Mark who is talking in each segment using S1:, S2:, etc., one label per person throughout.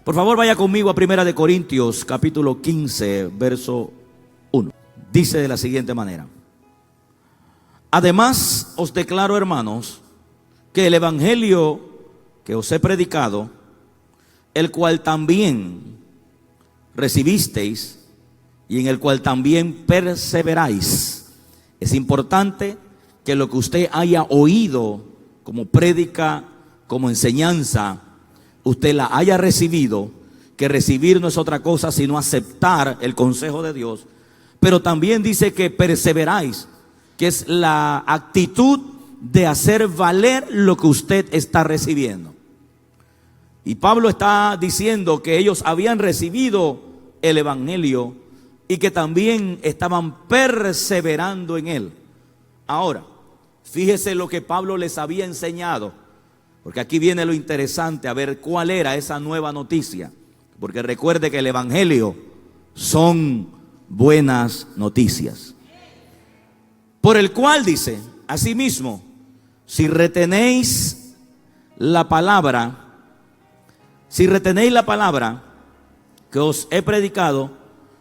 S1: Por favor, vaya conmigo a Primera de Corintios, capítulo 15, verso 1. Dice de la siguiente manera: además os declaro, hermanos, que el evangelio que os he predicado, el cual también recibisteis y en el cual también perseveráis. Es importante que lo que usted haya oído como prédica, como enseñanza, usted la haya recibido, que recibir no es otra cosa sino aceptar el consejo de Dios. Pero también dice que perseveráis, que es la actitud de hacer valer lo que usted está recibiendo. Y Pablo está diciendo que ellos habían recibido el evangelio y que también estaban perseverando en él. Ahora, fíjese lo que Pablo les había enseñado, porque aquí viene lo interesante, a ver cuál era esa nueva noticia. Porque recuerde que el evangelio son buenas noticias. Por el cual dice, asimismo, si retenéis la palabra que os he predicado,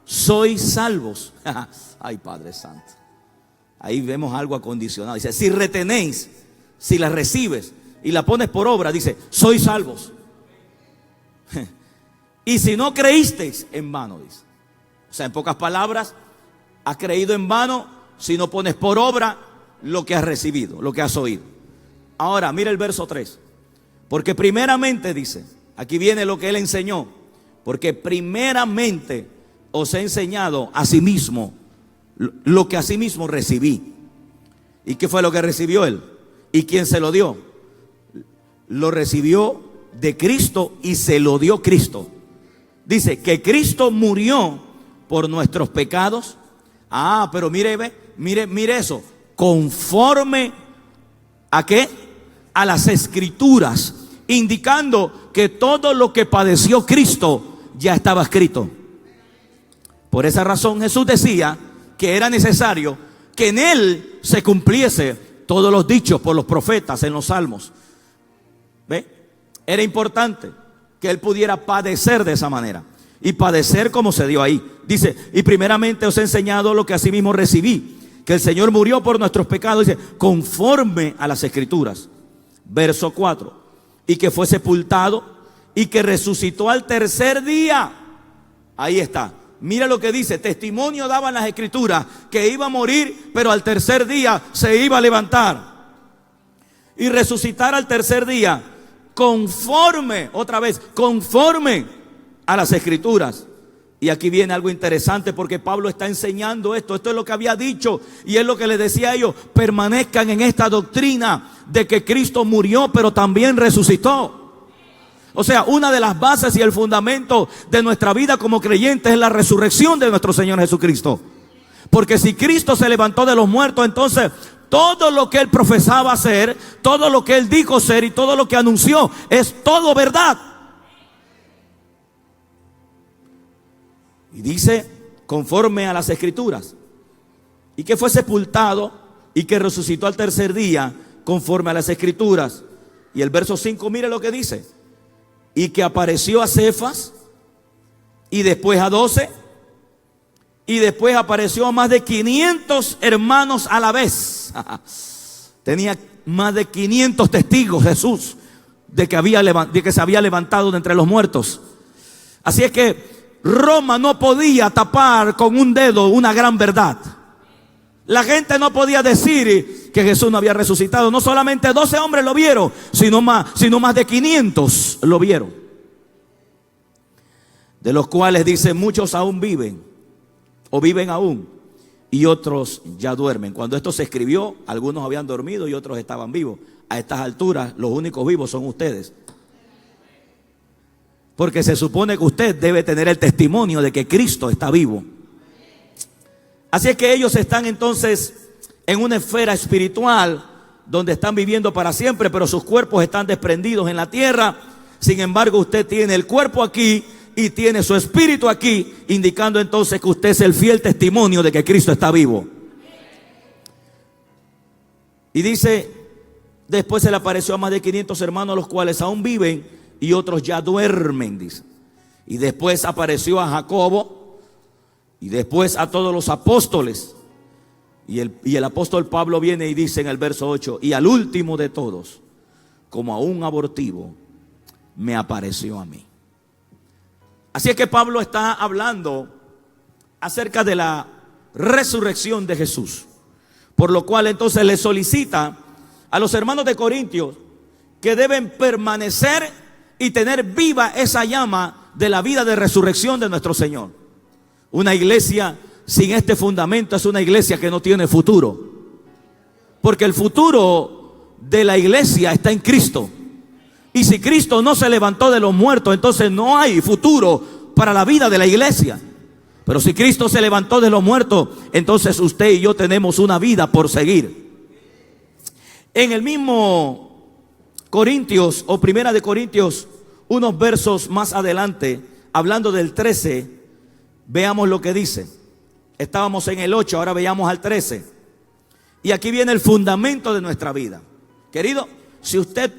S1: sois salvos. Ay, Padre Santo. Ahí vemos algo acondicionado. Dice, si retenéis, si la recibes y la pones por obra, dice, sois salvos. Y si no creísteis, en vano, dice. O sea, en pocas palabras, has creído en vano si no pones por obra lo que has recibido, lo que has oído. Ahora, mira el verso 3. Porque primeramente, dice, aquí viene lo que él enseñó. Porque primeramente os he enseñado a sí mismo lo que a sí mismo recibí. ¿Y qué fue lo que recibió él? ¿Y quién se lo dio? Lo recibió de Cristo y se lo dio Cristo. Dice que Cristo murió por nuestros pecados. Ah, pero mire eso. Conforme ¿a qué? A las Escrituras, indicando que todo lo que padeció Cristo ya estaba escrito. Por esa razón Jesús decía que era necesario que en él se cumpliese todos los dichos por los profetas en los salmos. ¿Ve? Era importante que él pudiera padecer de esa manera. Y padecer como se dio ahí. Dice, y primeramente os he enseñado lo que asimismo recibí, que el Señor murió por nuestros pecados, dice, conforme a las Escrituras. Verso 4. Y que fue sepultado y que resucitó al tercer día. Ahí está. Mira lo que dice, testimonio daban las Escrituras que iba a morir, pero al tercer día se iba a levantar y resucitar al tercer día, conforme, otra vez, conforme a las Escrituras. Y aquí viene algo interesante, porque Pablo está enseñando esto es lo que había dicho, y es lo que les decía a ellos: permanezcan en esta doctrina de que Cristo murió, pero también resucitó. O sea, una de las bases y el fundamento de nuestra vida como creyentes es la resurrección de nuestro Señor Jesucristo. Porque si Cristo se levantó de los muertos, entonces todo lo que Él profesaba ser, todo lo que Él dijo ser y todo lo que anunció es todo verdad. Y dice, conforme a las Escrituras, y que fue sepultado y que resucitó al tercer día, conforme a las Escrituras. Y el verso 5, mire lo que dice: y que apareció a Cefas, y después a 12, y después apareció a más de 500 hermanos a la vez. Tenía más de 500 testigos Jesús de que se había levantado de entre los muertos. Así es que Roma no podía tapar con un dedo una gran verdad. La gente no podía decir que Jesús no había resucitado. No solamente 12 hombres lo vieron, sino más de 500 lo vieron. De los cuales dice, muchos aún viven, o viven aún, y otros ya duermen. Cuando esto se escribió, algunos habían dormido y otros estaban vivos. A estas alturas, los únicos vivos son ustedes. Porque se supone que usted debe tener el testimonio de que Cristo está vivo. Así es que ellos están entonces en una esfera espiritual donde están viviendo para siempre, pero sus cuerpos están desprendidos en la tierra. Sin embargo, usted tiene el cuerpo aquí y tiene su espíritu aquí, indicando entonces que usted es el fiel testimonio de que Cristo está vivo. Y dice, después se le apareció a más de 500 hermanos, los cuales aún viven y otros ya duermen, dice. Y después apareció a Jacobo y después a todos los apóstoles. Y el apóstol Pablo viene y dice en el verso 8, y al último de todos, como a un abortivo, me apareció a mí. Así es que Pablo está hablando acerca de la resurrección de Jesús, por lo cual entonces le solicita a los hermanos de Corintios que deben permanecer y tener viva esa llama de la vida de resurrección de nuestro Señor. Una iglesia sin este fundamento es una iglesia que no tiene futuro, porque el futuro de la iglesia está en Cristo. Y si Cristo no se levantó de los muertos, entonces no hay futuro para la vida de la iglesia. Pero si Cristo se levantó de los muertos, entonces usted y yo tenemos una vida por seguir. En el mismo Corintios o Primera de Corintios, unos versos más adelante, hablando del 13, veamos lo que dice. Estábamos en el 8, ahora veamos al 13. Y aquí viene el fundamento de nuestra vida. Querido, si usted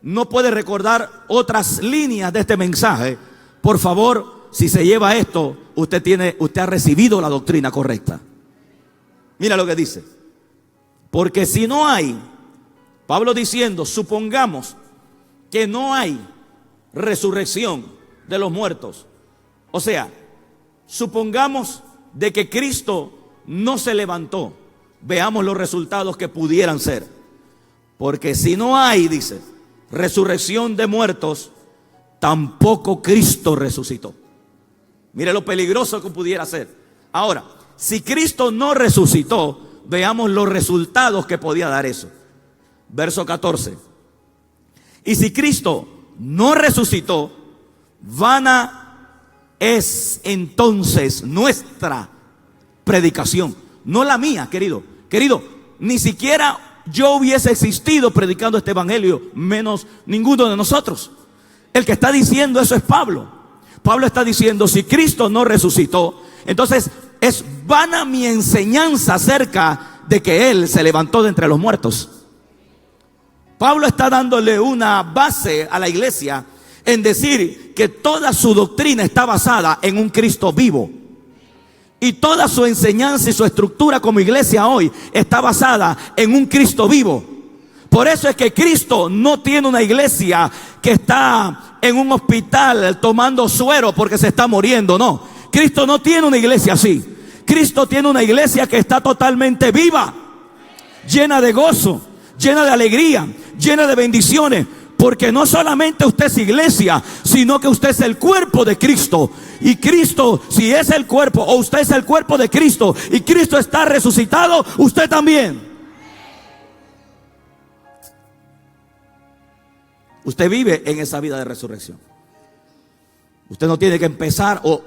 S1: no puede recordar otras líneas de este mensaje, por favor, si se lleva esto, usted ha recibido la doctrina correcta. Mira lo que dice. Porque si no hay, Pablo diciendo, supongamos que no hay resurrección de los muertos. O sea, supongamos de que Cristo no se levantó. Veamos los resultados que pudieran ser. Porque si no hay, dice, resurrección de muertos, tampoco Cristo resucitó. Mire lo peligroso que pudiera ser. Ahora, si Cristo no resucitó, veamos los resultados que podía dar eso. Verso 14. Y si Cristo no resucitó, vana es entonces nuestra predicación. No la mía, querido. Querido, ni siquiera yo hubiese existido predicando este evangelio, menos ninguno de nosotros. El que está diciendo eso es Pablo. Pablo está diciendo, si Cristo no resucitó, entonces es vana mi enseñanza acerca de que Él se levantó de entre los muertos. Pablo está dándole una base a la iglesia en decir que toda su doctrina está basada en un Cristo vivo. Y toda su enseñanza y su estructura como iglesia hoy está basada en un Cristo vivo. Por eso es que Cristo no tiene una iglesia que está en un hospital tomando suero porque se está muriendo. No, Cristo no tiene una iglesia así. Cristo tiene una iglesia que está totalmente viva, llena de gozo, llena de alegría, llena de bendiciones. Porque no solamente usted es iglesia, sino que usted es el cuerpo de Cristo. Y Cristo, si es el cuerpo, o usted es el cuerpo de Cristo, y Cristo está resucitado, usted también. Usted vive en esa vida de resurrección. Usted no tiene que empezar, o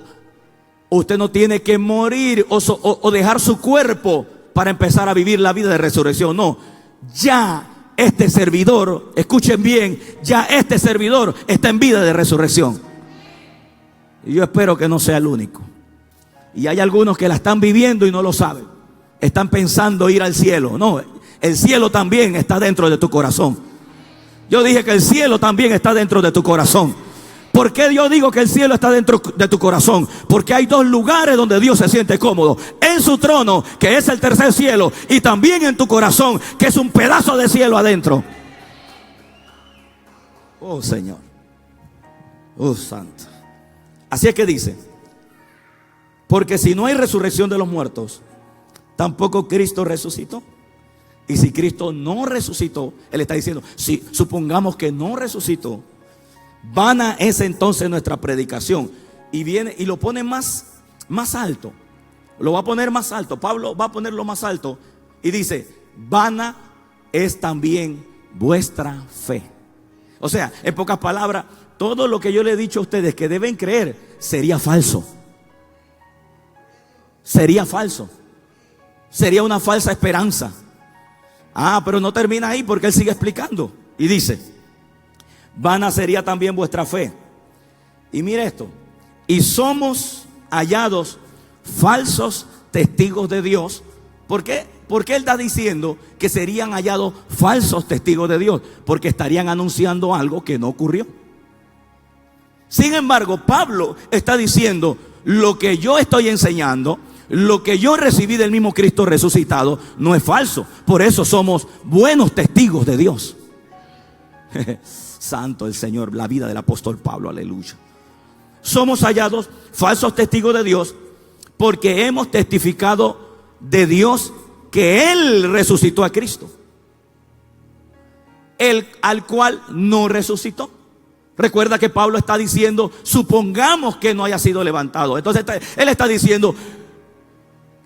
S1: usted no tiene que morir, o dejar su cuerpo para empezar a vivir la vida de resurrección. No, ya este servidor, escuchen bien, ya este servidor está en vida de resurrección. Y yo espero que no sea el único. Y hay algunos que la están viviendo y no lo saben. Están pensando ir al cielo. No, el cielo también está dentro de tu corazón. Yo dije que el cielo también está dentro de tu corazón. ¿Por qué yo digo que el cielo está dentro de tu corazón? Porque hay dos lugares donde Dios se siente cómodo. En su trono, que es el tercer cielo, y también en tu corazón, que es un pedazo de cielo adentro. Oh Señor. Oh Santo. Así es que dice, porque si no hay resurrección de los muertos, tampoco Cristo resucitó. Y si Cristo no resucitó, Él está diciendo, si supongamos que no resucitó, vana es entonces nuestra predicación. Y viene y lo pone más alto. Lo va a poner más alto. Pablo va a ponerlo más alto. Y dice, vana es también vuestra fe. O sea, en pocas palabras, todo lo que yo le he dicho a ustedes que deben creer sería falso. Sería falso. Sería una falsa esperanza. Pero no termina ahí, porque él sigue explicando. Y dice, vana sería también vuestra fe. Y mire esto. Y somos hallados falsos testigos de Dios. ¿Por qué? Porque él está diciendo que serían hallados falsos testigos de Dios, porque estarían anunciando algo que no ocurrió. Sin embargo, Pablo está diciendo: lo que yo estoy enseñando, lo que yo recibí del mismo Cristo resucitado, no es falso. Por eso somos buenos testigos de Dios. Santo el Señor, la vida del apóstol Pablo, aleluya. Somos hallados falsos testigos de Dios porque hemos testificado de Dios que Él resucitó a Cristo, el al cual no resucitó. Recuerda que Pablo está diciendo: supongamos que no haya sido levantado. Entonces él está diciendo: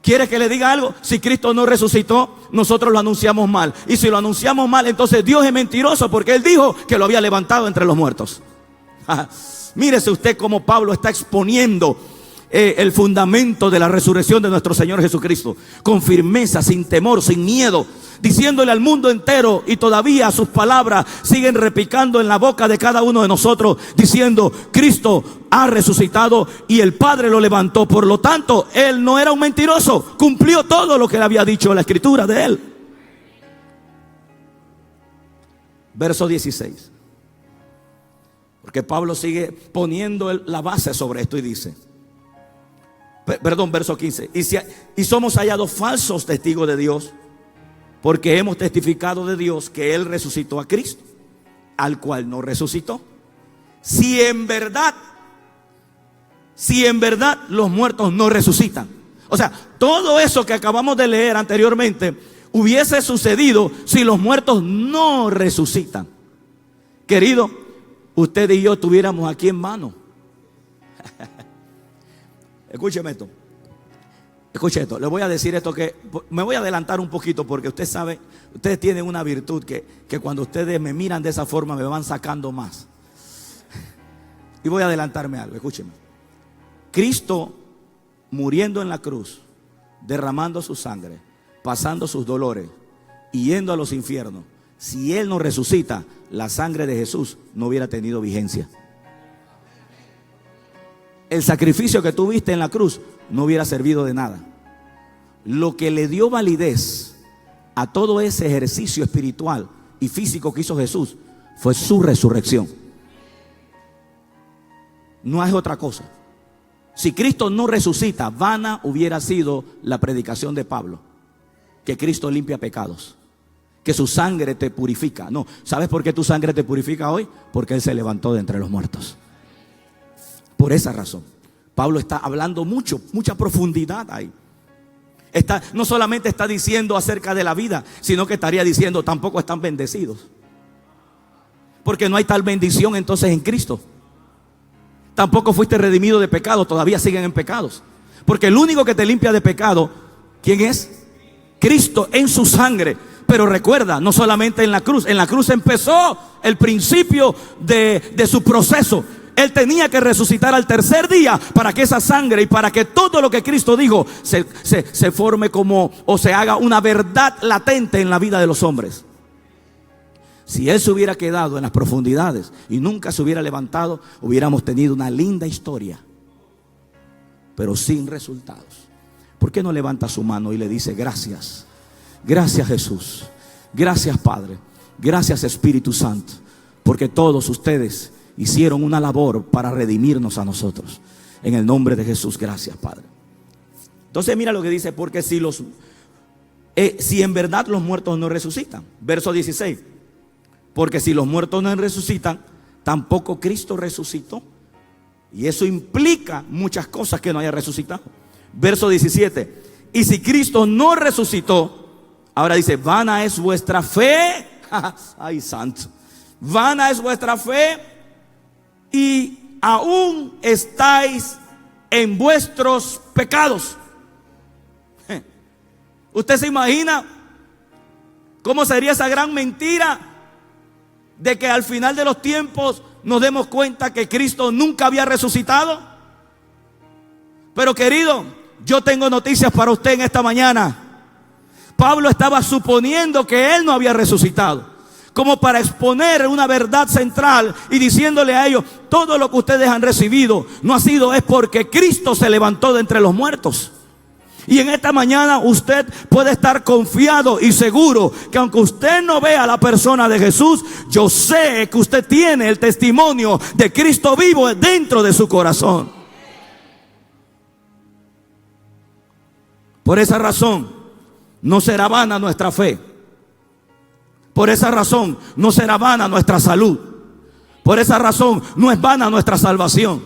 S1: ¿quiere que le diga algo? Si Cristo no resucitó, nosotros lo anunciamos mal. Y si lo anunciamos mal, entonces Dios es mentiroso, porque Él dijo que lo había levantado entre los muertos. Mírese usted cómo Pablo está exponiendo el fundamento de la resurrección de nuestro Señor Jesucristo, con firmeza, sin temor, sin miedo, diciéndole al mundo entero, y todavía sus palabras siguen repicando en la boca de cada uno de nosotros, diciendo: Cristo ha resucitado y el Padre lo levantó. Por lo tanto, Él no era un mentiroso, cumplió todo lo que le había dicho la Escritura de Él. Verso 16, porque Pablo sigue poniendo la base sobre esto y dice, verso 15: y somos hallados falsos testigos de Dios, porque hemos testificado de Dios que Él resucitó a Cristo, al cual no resucitó. Si en verdad los muertos no resucitan. O sea, todo eso que acabamos de leer anteriormente hubiese sucedido si los muertos no resucitan. Querido, usted y yo estuviéramos aquí en vano. Escúcheme esto. Escuche esto, le voy a decir esto, que me voy a adelantar un poquito, porque usted sabe, ustedes tienen una virtud que cuando ustedes me miran de esa forma me van sacando más. Y voy a adelantarme algo, escúcheme. Cristo muriendo en la cruz, derramando su sangre, pasando sus dolores y yendo a los infiernos, si Él no resucita, la sangre de Jesús no hubiera tenido vigencia. El sacrificio que tú viste en la cruz no hubiera servido de nada. Lo que le dio validez a todo ese ejercicio espiritual y físico que hizo Jesús fue su resurrección. No es otra cosa. Si Cristo no resucita, vana hubiera sido la predicación de Pablo, que Cristo limpia pecados, que su sangre te purifica. No, ¿sabes por qué tu sangre te purifica hoy? Porque Él se levantó de entre los muertos. Por esa razón, Pablo está hablando mucha profundidad ahí. No solamente está diciendo acerca de la vida, sino que estaría diciendo: tampoco están bendecidos, porque no hay tal bendición entonces en Cristo. Tampoco fuiste redimido de pecado, todavía siguen en pecados, porque el único que te limpia de pecado, ¿quién es? Cristo, en su sangre. Pero recuerda, no solamente en la cruz empezó el principio de su proceso. Él tenía que resucitar al tercer día para que esa sangre y para que todo lo que Cristo dijo se forme como, o se haga una verdad latente en la vida de los hombres. Si Él se hubiera quedado en las profundidades y nunca se hubiera levantado, hubiéramos tenido una linda historia, pero sin resultados. ¿Por qué no levanta su mano y le dice: gracias? Gracias, Jesús. Gracias, Padre. Gracias, Espíritu Santo, porque todos ustedes hicieron una labor para redimirnos a nosotros. En el nombre de Jesús, gracias, Padre. Entonces mira lo que dice: porque si en verdad los muertos no resucitan. Verso 16: porque si los muertos no resucitan, tampoco Cristo resucitó. Y eso implica muchas cosas que no haya resucitado. Verso 17: y si Cristo no resucitó, ahora dice: vana es vuestra fe. Ay, santo. Vana es vuestra fe, y aún estáis en vuestros pecados. ¿Usted se imagina cómo sería esa gran mentira de que al final de los tiempos nos demos cuenta que Cristo nunca había resucitado? Pero querido, yo tengo noticias para usted en esta mañana. Pablo estaba suponiendo que Él no había resucitado, como para exponer una verdad central y diciéndole a ellos: todo lo que ustedes han recibido no ha sido, es porque Cristo se levantó de entre los muertos. Y en esta mañana usted puede estar confiado y seguro que aunque usted no vea a la persona de Jesús, yo sé que usted tiene el testimonio de Cristo vivo dentro de su corazón. Por esa razón no será vana nuestra fe. Por esa razón no será vana nuestra salud. Por esa razón no es vana nuestra salvación.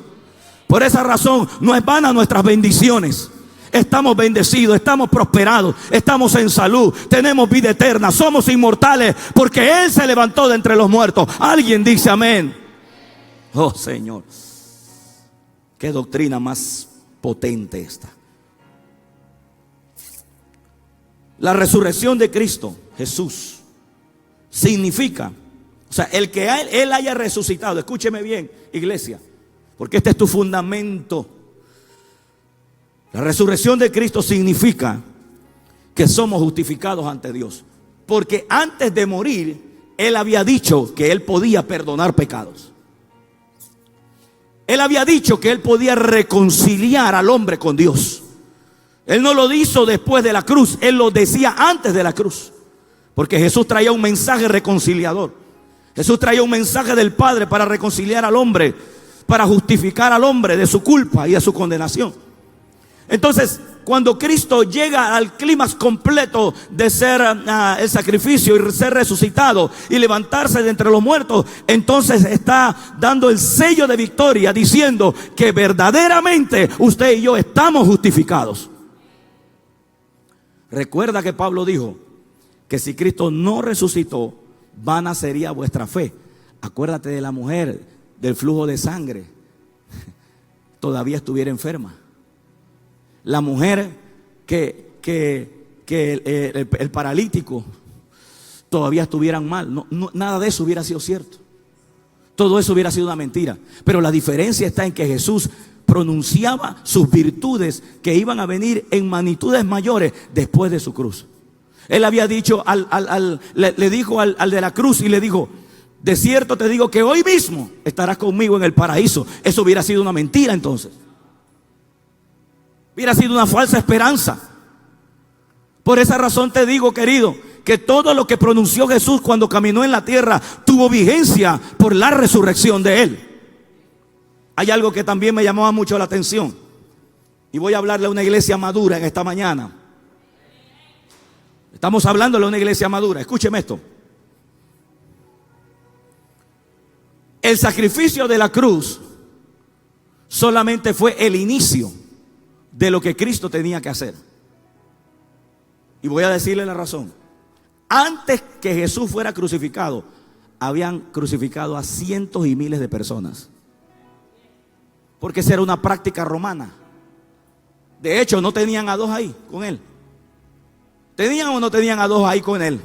S1: Por esa razón no es vana nuestras bendiciones. Estamos bendecidos, estamos prosperados, estamos en salud, tenemos vida eterna, somos inmortales porque Él se levantó de entre los muertos. Alguien dice amén. Oh Señor, qué doctrina más potente esta. La resurrección de Cristo Jesús significa, o sea, el que Él haya resucitado. Escúcheme bien, iglesia, porque este es tu fundamento. La resurrección de Cristo significa que somos justificados ante Dios. Porque antes de morir, Él había dicho que Él podía perdonar pecados. Él había dicho que Él podía reconciliar al hombre con Dios. Él no lo hizo después de la cruz, Él lo decía antes de la cruz. Porque Jesús traía un mensaje reconciliador. Jesús traía un mensaje del Padre para reconciliar al hombre, para justificar al hombre de su culpa y de su condenación. Entonces, cuando Cristo llega al clímax completo de ser el sacrificio y ser resucitado y levantarse de entre los muertos, entonces está dando el sello de victoria, diciendo que verdaderamente usted y yo estamos justificados. Recuerda que Pablo dijo que si Cristo no resucitó, vana sería vuestra fe. Acuérdate de la mujer del flujo de sangre, todavía estuviera enferma. La mujer que el paralítico todavía estuvieran mal. Nada de eso hubiera sido cierto. Todo eso hubiera sido una mentira. Pero la diferencia está en que Jesús pronunciaba sus virtudes que iban a venir en magnitudes mayores después de su cruz. Él había dicho, le dijo al de la cruz y le dijo: de cierto te digo que hoy mismo estarás conmigo en el paraíso. Eso hubiera sido una mentira entonces. Hubiera sido una falsa esperanza. Por esa razón te digo, querido, que todo lo que pronunció Jesús cuando caminó en la tierra tuvo vigencia por la resurrección de Él. Hay algo que también me llamaba mucho la atención, y voy a hablarle a una iglesia madura en esta mañana. Estamos hablándole a una iglesia madura. Escúcheme esto. El sacrificio de la cruz solamente fue el inicio de lo que Cristo tenía que hacer. Y voy a decirle la razón. Antes que Jesús fuera crucificado, habían crucificado a cientos y miles de personas. Porque esa era una práctica romana. De hecho, no tenían a dos ahí con Él. ¿Tenían o no tenían a dos ahí con Él?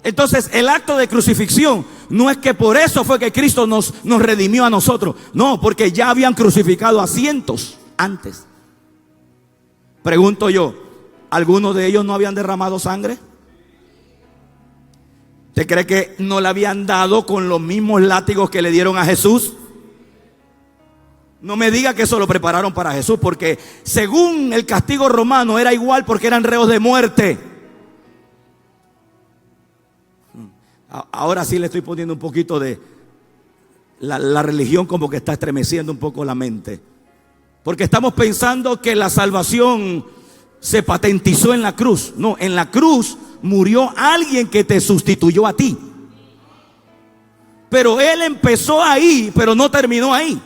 S1: Entonces, el acto de crucifixión no es que por eso fue que Cristo nos redimió a nosotros. No, porque ya habían crucificado a cientos antes. Pregunto yo, ¿algunos de ellos no habían derramado sangre? ¿Usted cree que no le habían dado con los mismos látigos que le dieron a Jesús? No me diga que eso lo prepararon para Jesús, porque según el castigo romano era igual, porque eran reos de muerte. Ahora sí le estoy poniendo un poquito de la religión, como que está estremeciendo un poco la mente. Porque estamos pensando que la salvación se patentizó en la cruz. No, en la cruz murió alguien que te sustituyó a ti. Pero Él empezó ahí, pero no terminó ahí.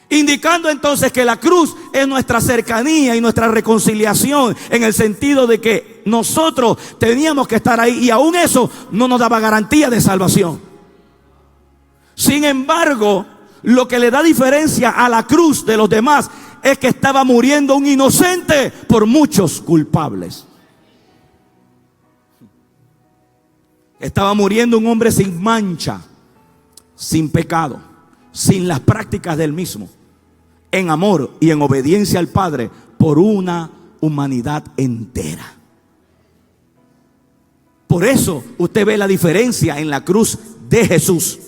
S1: Indicando entonces que la cruz es nuestra cercanía y nuestra reconciliación, en el sentido de que nosotros teníamos que estar ahí, y aún eso no nos daba garantía de salvación. Sin embargo, lo que le da diferencia a la cruz de los demás es que estaba muriendo un inocente por muchos culpables. Estaba muriendo un hombre sin mancha, sin pecado, sin las prácticas del mismo, en amor y en obediencia al Padre por una humanidad entera. Por eso usted ve la diferencia en la cruz de Jesús.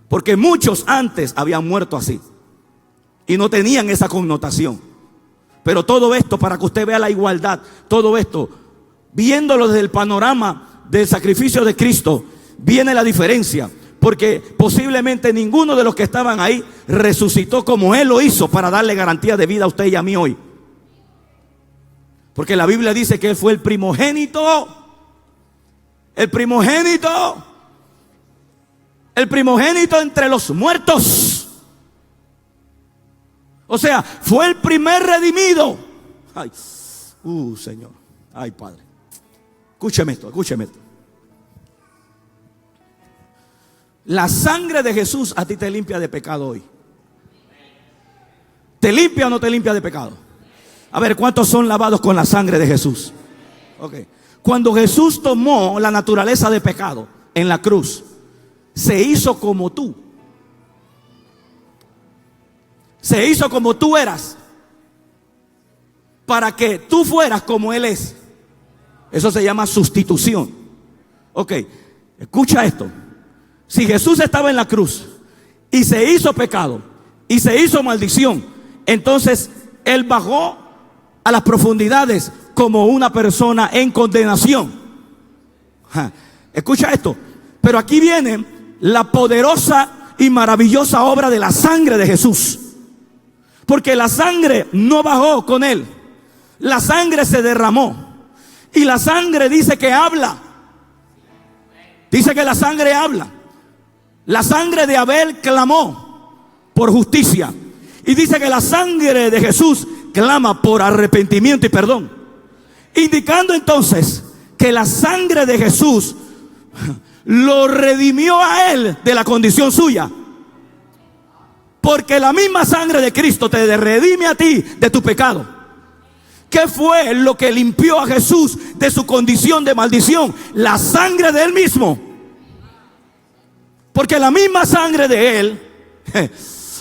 S1: Porque muchos antes habían muerto así y no tenían esa connotación. Pero todo esto, para que usted vea la igualdad, todo esto, viéndolo desde el panorama del sacrificio de Cristo, viene la diferencia. Porque posiblemente ninguno de los que estaban ahí resucitó como Él lo hizo para darle garantía de vida a usted y a mí hoy. Porque la Biblia dice que Él fue el primogénito. El primogénito. El primogénito entre los muertos. O sea, fue el primer redimido. Ay, Señor. Ay, Padre. Escúcheme esto, escúcheme esto. La sangre de Jesús a ti te limpia de pecado hoy. ¿Te limpia o no te limpia de pecado? A ver, ¿cuántos son lavados con la sangre de Jesús? Okay. Cuando Jesús tomó la naturaleza de pecado en la cruz, se hizo como tú. Se hizo como tú eras, para que tú fueras como Él es. Eso se llama sustitución. Ok, escucha esto. Si Jesús estaba en la cruz y se hizo pecado y se hizo maldición, entonces Él bajó a las profundidades como una persona en condenación. Escucha esto. Pero aquí viene la poderosa y maravillosa obra de la sangre de Jesús. Porque la sangre no bajó con Él. La sangre se derramó. Y la sangre dice que habla. Dice que la sangre habla. La sangre de Abel clamó por justicia. Y dice que la sangre de Jesús clama por arrepentimiento y perdón. Indicando entonces que la sangre de Jesús lo redimió a Él de la condición suya. Porque la misma sangre de Cristo te redime a ti de tu pecado. ¿Qué fue lo que limpió a Jesús de su condición de maldición? La sangre de Él mismo. Porque la misma sangre de Él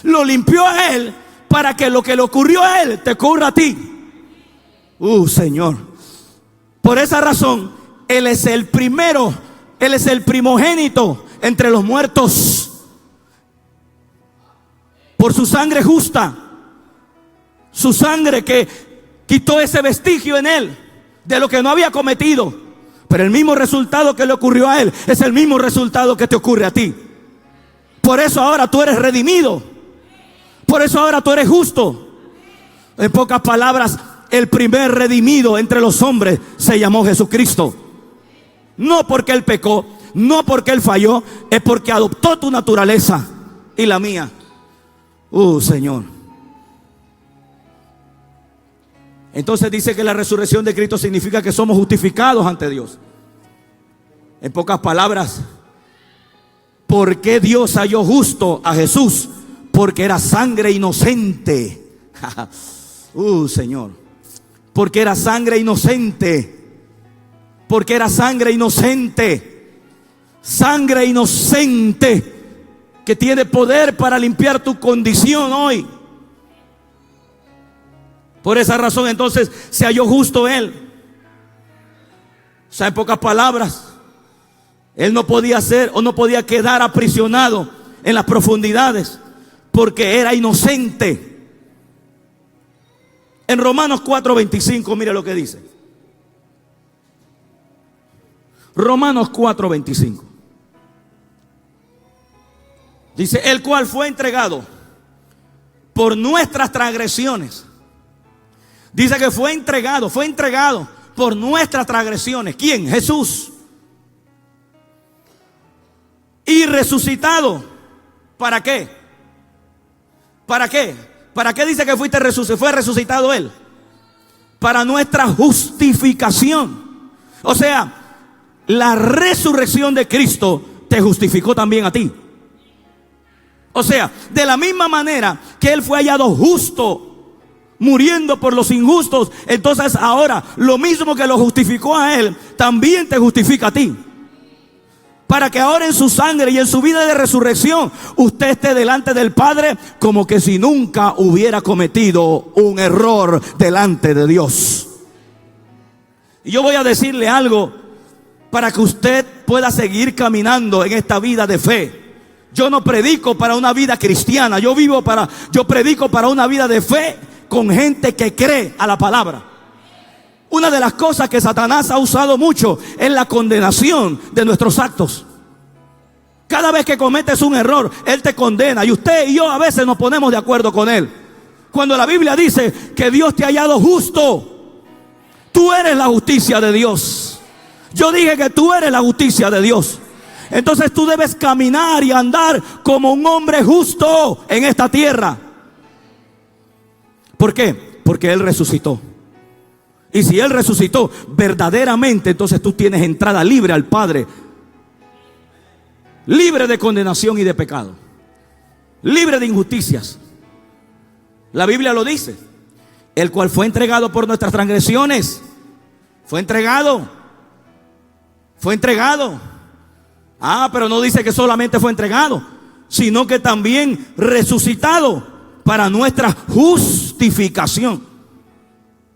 S1: lo limpió a Él para que lo que le ocurrió a Él te ocurra a ti. Señor. Por esa razón, Él es el primero, Él es el primogénito entre los muertos. Por su sangre justa, su sangre que quitó ese vestigio en Él de lo que no había cometido. Pero el mismo resultado que le ocurrió a Él es el mismo resultado que te ocurre a ti. Por eso ahora tú eres redimido. Por eso ahora tú eres justo. En pocas palabras, el primer redimido entre los hombres se llamó Jesucristo. No porque Él pecó, no porque Él falló, es porque adoptó tu naturaleza y la mía. Señor. Entonces dice que la resurrección de Cristo significa que somos justificados ante Dios. En pocas palabras, ¿por qué Dios halló justo a Jesús? Porque era sangre inocente. Señor. Porque era sangre inocente. Porque era sangre inocente. Sangre inocente que tiene poder para limpiar tu condición hoy. Por esa razón entonces se halló justo Él. O sea, en pocas palabras, Él no podía ser o no podía quedar aprisionado en las profundidades porque era inocente. En Romanos 4:25, mire lo que dice. Romanos 4:25. Dice, el cual fue entregado por nuestras transgresiones. Dice que fue entregado por nuestras transgresiones. ¿Quién? Jesús. Y resucitado. ¿Para qué? ¿Para qué? ¿Para qué dice que fue resucitado Él? Para nuestra justificación. O sea, la resurrección de Cristo te justificó también a ti. O sea, de la misma manera que Él fue hallado justo muriendo por los injustos, entonces ahora lo mismo que lo justificó a Él, también te justifica a ti. Para que ahora en su sangre y en su vida de resurrección usted esté delante del Padre como que si nunca hubiera cometido un error delante de Dios. Y yo voy a decirle algo para que usted pueda seguir caminando en esta vida de fe. Yo no predico para una vida cristiana, yo predico para una vida de fe con gente que cree a la palabra. Una de las cosas que Satanás ha usado mucho es la condenación de nuestros actos. Cada vez que cometes un error, él te condena. Y usted y yo a veces nos ponemos de acuerdo con él. Cuando la Biblia dice que Dios te ha hallado justo, tú eres la justicia de Dios. Yo dije que tú eres la justicia de Dios. Entonces tú debes caminar y andar como un hombre justo en esta tierra. ¿Por qué? Porque Él resucitó. Y si Él resucitó verdaderamente, entonces tú tienes entrada libre al Padre. Libre de condenación y de pecado. Libre de injusticias. La Biblia lo dice. El cual fue entregado por nuestras transgresiones. Fue entregado. Fue entregado. Pero no dice que solamente fue entregado, sino que también resucitado para nuestra justificación.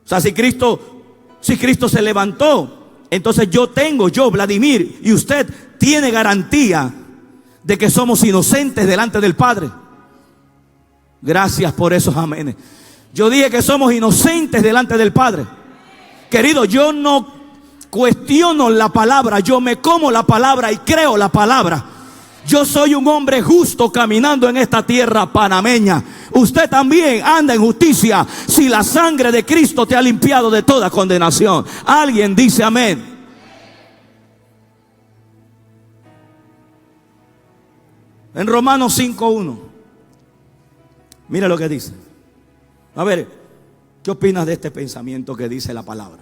S1: O sea, si Cristo se levantó, entonces yo, Vladimir, y usted tiene garantía de que somos inocentes delante del Padre. Gracias por esos amenes. Yo dije que somos inocentes delante del Padre. Querido, yo no cuestiono la palabra, yo me como la palabra y creo la palabra. Yo soy un hombre justo caminando en esta tierra panameña. Usted también anda en justicia si la sangre de Cristo te ha limpiado de toda condenación. Alguien dice amén. En Romanos 5:1, mira lo que dice. A ver, ¿qué opinas de este pensamiento que dice la palabra?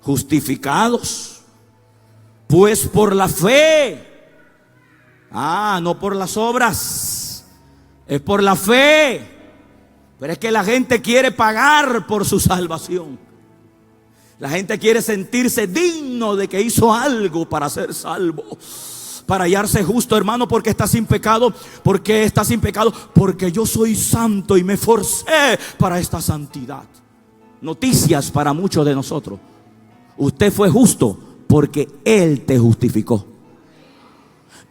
S1: Justificados pues por la fe. No por las obras, es por la fe. Pero es que la gente quiere pagar por su salvación. La gente quiere sentirse digno de que hizo algo para ser salvo, para hallarse justo, hermano, porque está sin pecado. ¿Por qué está sin pecado? Porque yo soy santo y me forcé para esta santidad. Noticias para muchos de nosotros. Usted fue justo porque Él te justificó.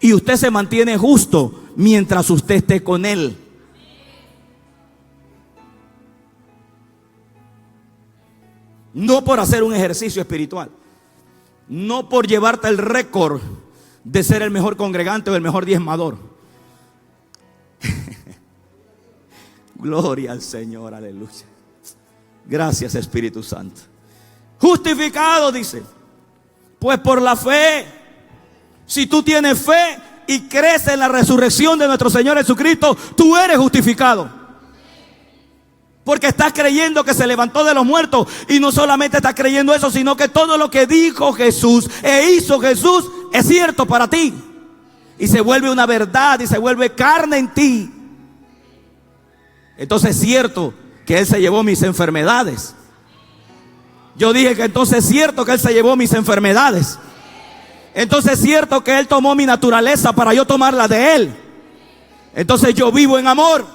S1: Y usted se mantiene justo mientras usted esté con Él. No por hacer un ejercicio espiritual. No por llevarte el récord de ser el mejor congregante o el mejor diezmador. Gloria al Señor, aleluya. Gracias, Espíritu Santo. Justificado, dice, pues por la fe. Si tú tienes fe y crees en la resurrección de nuestro Señor Jesucristo, tú eres justificado. Porque estás creyendo que se levantó de los muertos. Y no solamente estás creyendo eso, sino que todo lo que dijo Jesús e hizo Jesús es cierto para ti. Y se vuelve una verdad y se vuelve carne en ti. Entonces es cierto que Él se llevó mis enfermedades. Yo dije que entonces es cierto que Él se llevó mis enfermedades. Entonces es cierto que Él tomó mi naturaleza para yo tomar la de Él. Entonces yo vivo en amor.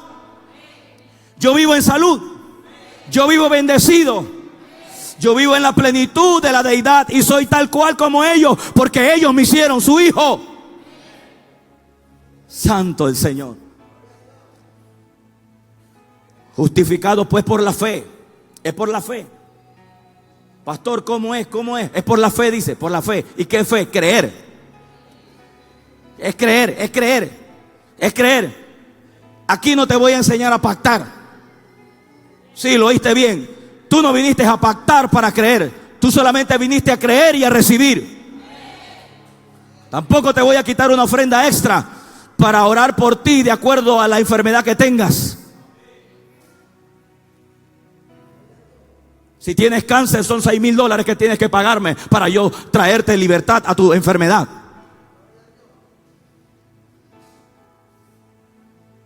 S1: Yo vivo en salud. Yo vivo bendecido. Yo vivo en la plenitud de la deidad. Y soy tal cual como ellos, porque ellos me hicieron su hijo. Santo el Señor. Justificado pues por la fe. Es por la fe. Pastor, ¿cómo es? ¿Cómo es? Es por la fe, dice, por la fe. ¿Y qué fe? Creer. Es creer, es creer, es creer. Aquí no te voy a enseñar a pactar. Sí, lo oíste bien. Tú no viniste a pactar para creer. Tú solamente viniste a creer y a recibir. Tampoco te voy a quitar una ofrenda extra para orar por ti de acuerdo a la enfermedad que tengas. Si tienes cáncer, son $6,000 que tienes que pagarme para yo traerte libertad a tu enfermedad.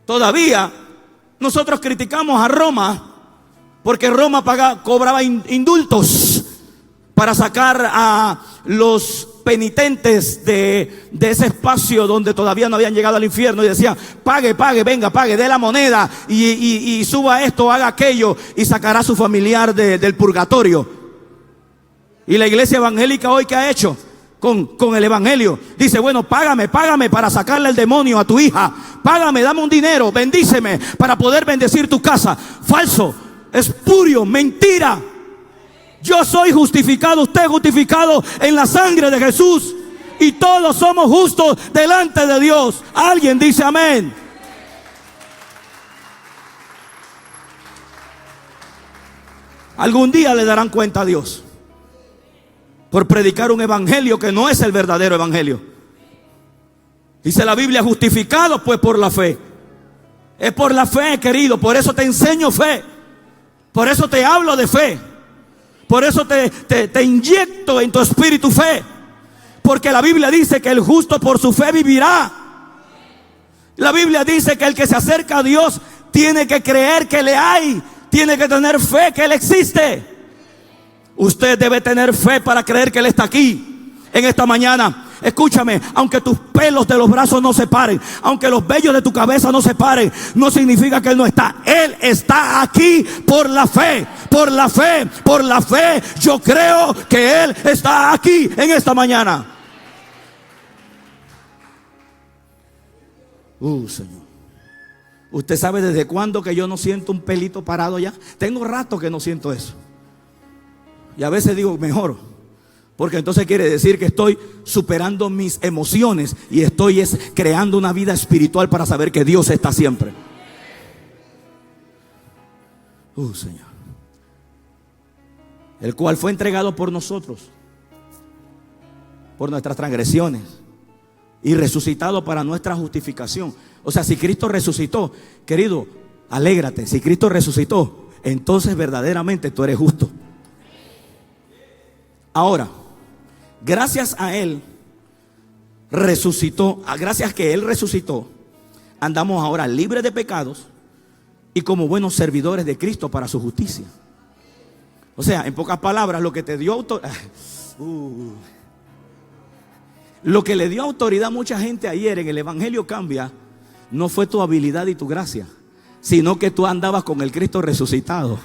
S1: Todavía nosotros criticamos a Roma porque Roma cobraba indultos para sacar a los penitentes de ese espacio donde todavía no habían llegado al infierno, y decían: pague, venga, pague, dé la moneda y suba esto, haga aquello, y sacará a su familiar del purgatorio. Y la iglesia evangélica hoy, ¿qué ha hecho con el evangelio? Dice: bueno, págame para sacarle el demonio a tu hija. Págame, dame un dinero, bendíceme para poder bendecir tu casa. Falso. espurio, mentira. Yo soy justificado, usted es justificado en la sangre de Jesús. Y todos somos justos delante de Dios. Alguien dice amén. Algún día le darán cuenta a Dios por predicar un evangelio que no es el verdadero evangelio. Dice la Biblia, justificado pues por la fe. Es por la fe, querido. Por eso te enseño fe. Por eso te hablo de fe. Por eso te inyecto en tu espíritu fe. Porque la Biblia dice que el justo por su fe vivirá. La Biblia dice que el que se acerca a Dios tiene que creer que le hay. Tiene que tener fe que Él existe. Usted debe tener fe para creer que Él está aquí en esta mañana. Escúchame, aunque tus pelos de los brazos no se paren, aunque los vellos de tu cabeza no se paren, no significa que Él no está. Él está aquí por la fe, por la fe, por la fe. Yo creo que Él está aquí en esta mañana. Señor. ¿Usted sabe desde cuándo que yo no siento un pelito parado ya? Tengo rato que no siento eso. Y a veces digo, mejor, porque entonces quiere decir que estoy superando mis emociones y estoy creando una vida espiritual para saber que Dios está siempre. Señor. El cual fue entregado por nosotros, por nuestras transgresiones, y resucitado para nuestra justificación. O sea, si Cristo resucitó, querido, alégrate. Si Cristo resucitó, entonces verdaderamente tú eres justo. Ahora, gracias a Él resucitó, gracias que Él resucitó, andamos ahora libres de pecados y como buenos servidores de Cristo para su justicia. O sea, en pocas palabras, lo que te dio lo que le dio autoridad a mucha gente ayer en el Evangelio Cambia, no fue tu habilidad y tu gracia, sino que tú andabas con el Cristo resucitado.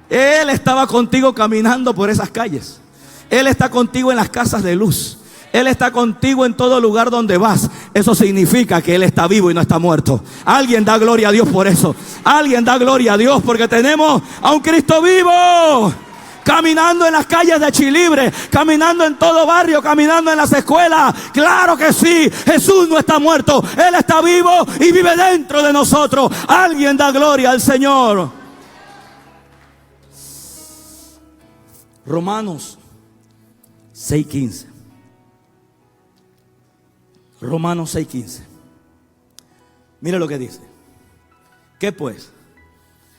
S1: Él estaba contigo caminando por esas calles. Él está contigo en las casas de luz. Él está contigo en todo lugar donde vas. Eso significa que Él está vivo y no está muerto. Alguien da gloria a Dios por eso. Alguien da gloria a Dios porque tenemos a un Cristo vivo. Caminando en las calles de Chilibre, caminando en todo barrio, caminando en las escuelas. Claro que sí, Jesús no está muerto. Él está vivo y vive dentro de nosotros. Alguien da gloria al Señor. Romanos 6:15. Romanos 6:15. Mire lo que dice. ¿Qué pues?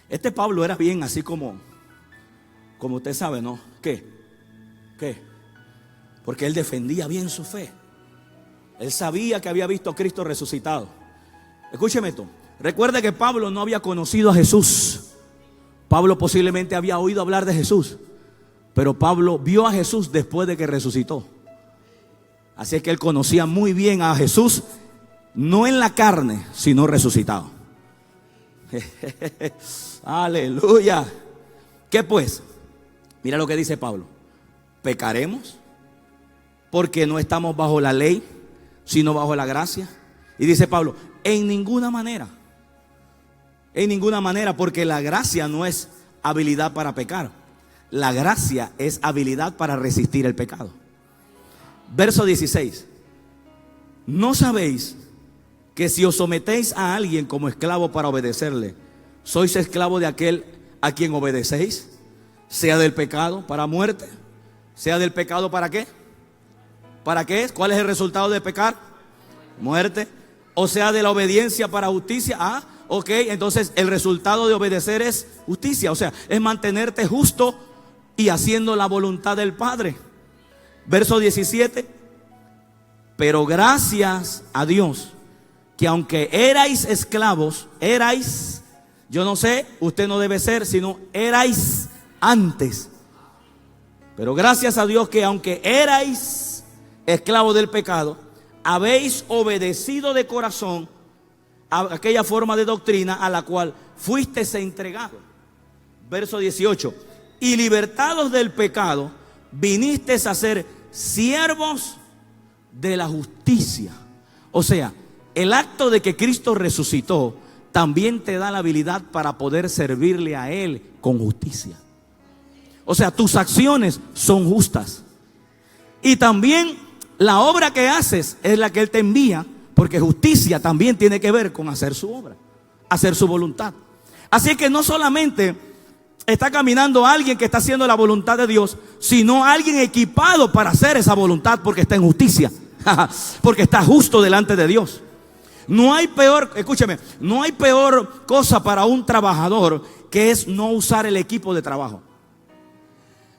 S1: Este Pablo era bien así como usted sabe, ¿no? ¿Qué? Porque él defendía bien su fe. Él sabía que había visto a Cristo resucitado. Escúcheme esto. Recuerde que Pablo no había conocido a Jesús. Pablo posiblemente había oído hablar de Jesús, pero Pablo vio a Jesús después de que resucitó. Así es que él conocía muy bien a Jesús, no en la carne, sino resucitado. Aleluya. ¿Qué pues? Mira lo que dice Pablo. ¿Pecaremos porque no estamos bajo la ley, sino bajo la gracia? Y dice Pablo, en ninguna manera. En ninguna manera, porque la gracia no es habilidad para pecar. La gracia es habilidad para resistir el pecado. Verso 16. ¿No sabéis que si os sometéis a alguien como esclavo para obedecerle, sois esclavo de aquel a quien obedecéis? Sea del pecado para muerte, sea del pecado para qué? ¿Para qué es? ¿Cuál es el resultado de pecar? Muerte. O sea, de la obediencia para justicia. Ok, entonces el resultado de obedecer es justicia. O sea, es mantenerte justo y haciendo la voluntad del Padre. Verso 17. Pero gracias a Dios que aunque erais esclavos, yo no sé, usted no debe ser, sino erais antes. Pero gracias a Dios que aunque erais esclavos del pecado, habéis obedecido de corazón a aquella forma de doctrina a la cual fuisteis entregados. Verso 18. Y libertados del pecado, vinisteis a ser siervos de la justicia. O sea, el acto de que Cristo resucitó también te da la habilidad para poder servirle a Él con justicia. O sea, tus acciones son justas. Y también la obra que haces es la que Él te envía, porque justicia también tiene que ver con hacer su obra, hacer su voluntad. Así que no solamente está caminando alguien que está haciendo la voluntad de Dios, sino alguien equipado para hacer esa voluntad porque está en justicia, porque está justo delante de Dios. No hay peor, escúcheme, no hay peor cosa para un trabajador que es no usar el equipo de trabajo.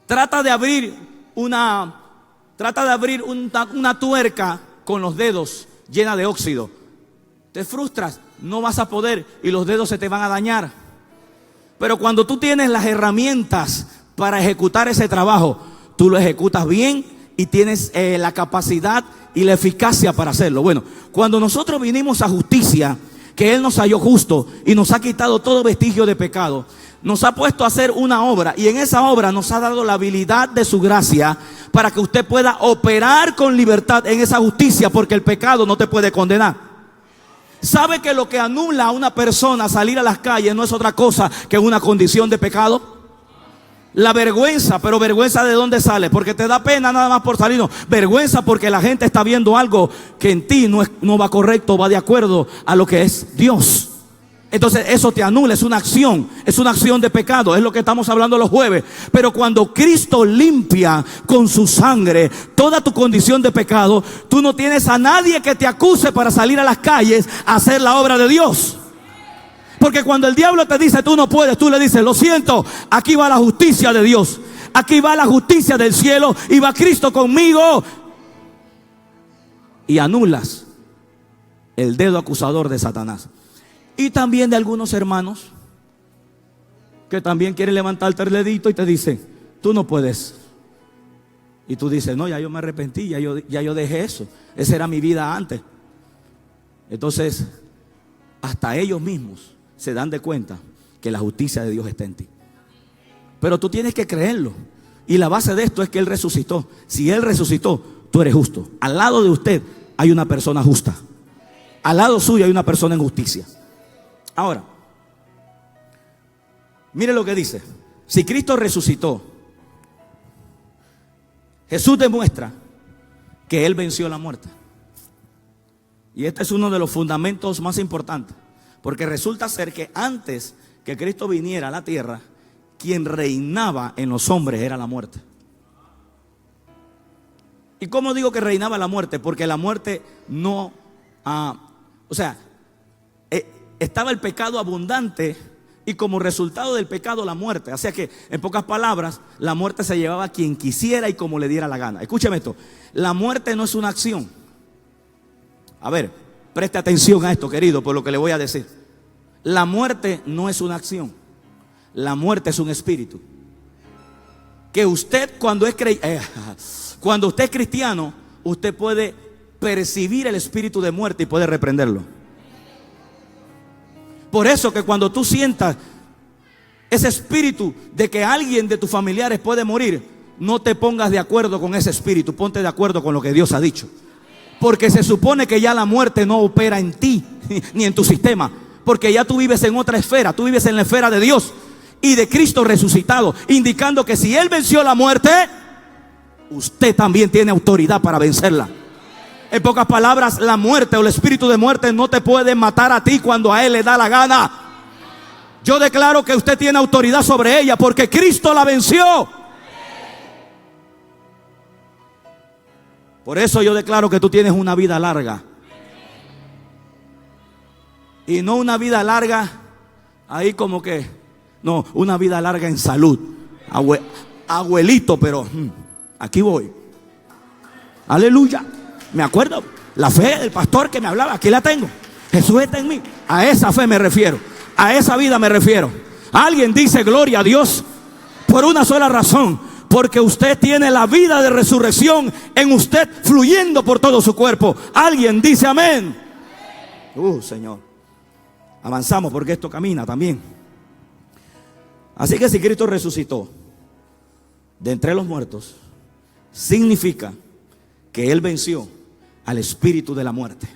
S1: Trata de abrir una tuerca con los dedos llena de óxido. Te frustras, no vas a poder y los dedos se te van a dañar. Pero cuando tú tienes las herramientas para ejecutar ese trabajo, tú lo ejecutas bien y tienes la capacidad y la eficacia para hacerlo. Bueno, cuando nosotros vinimos a justicia, que Él nos halló justo y nos ha quitado todo vestigio de pecado, nos ha puesto a hacer una obra, y en esa obra nos ha dado la habilidad de su gracia para que usted pueda operar con libertad en esa justicia, porque el pecado no te puede condenar. ¿Sabe que lo que anula a una persona a salir a las calles no es otra cosa que una condición de pecado? La vergüenza. Pero vergüenza, ¿de dónde sale? Porque te da pena nada más por salir. No, vergüenza porque la gente está viendo algo que en ti no va correcto, va de acuerdo a lo que es Dios. Entonces eso te anula, es una acción de pecado. Es lo que estamos hablando los jueves. Pero cuando Cristo limpia con su sangre toda tu condición de pecado, tú no tienes a nadie que te acuse para salir a las calles a hacer la obra de Dios. Porque cuando el diablo te dice tú no puedes, tú le dices: lo siento, aquí va la justicia de Dios, aquí va la justicia del cielo y va Cristo conmigo. Y anulas el dedo acusador de Satanás. Y también de algunos hermanos que también quieren levantarte el dedito y te dicen: tú no puedes. Y tú dices: no, ya yo me arrepentí, ya yo dejé eso, esa era mi vida antes. Entonces hasta ellos mismos se dan de cuenta que la justicia de Dios está en ti. Pero tú tienes que creerlo. Y la base de esto es que Él resucitó. Si Él resucitó, tú eres justo. Al lado de usted hay una persona justa. Al lado suyo hay una persona en justicia. Ahora, mire lo que dice. Si Cristo resucitó, Jesús demuestra que Él venció la muerte. Y este es uno de los fundamentos más importantes. Porque resulta ser que antes que Cristo viniera a la tierra, quien reinaba en los hombres era la muerte. ¿Y cómo digo que reinaba la muerte? Porque la muerte no, estaba el pecado abundante y como resultado del pecado la muerte. O sea que, en pocas palabras, la muerte se llevaba a quien quisiera y como le diera la gana. Escúcheme esto, la muerte no es una acción. A ver, preste atención a esto, querido, por lo que le voy a decir. La muerte no es una acción. La muerte es un espíritu. Que usted cuando usted es cristiano, usted puede percibir el espíritu de muerte y puede reprenderlo. Por eso que cuando tú sientas ese espíritu de que alguien de tus familiares puede morir, no te pongas de acuerdo con ese espíritu, ponte de acuerdo con lo que Dios ha dicho. Porque se supone que ya la muerte no opera en ti ni en tu sistema, porque ya tú vives en otra esfera, tú vives en la esfera de Dios y de Cristo resucitado, indicando que si Él venció la muerte, usted también tiene autoridad para vencerla. En pocas palabras, la muerte o el espíritu de muerte no te puede matar a ti cuando a Él le da la gana. Yo declaro que usted tiene autoridad sobre ella porque Cristo la venció. Por eso yo declaro que tú tienes una vida larga. Y no una vida larga ahí como que, no, una vida larga en salud. Abuelito, pero aquí voy. Aleluya. Me acuerdo, la fe del pastor que me hablaba, aquí la tengo. Jesús está en mí. A esa fe me refiero, a esa vida me refiero. Alguien dice gloria a Dios por una sola razón: porque usted tiene la vida de resurrección en usted fluyendo por todo su cuerpo. Alguien dice amén. Señor, avanzamos porque esto camina también. Así que si Cristo resucitó de entre los muertos, significa que Él venció al espíritu de la muerte.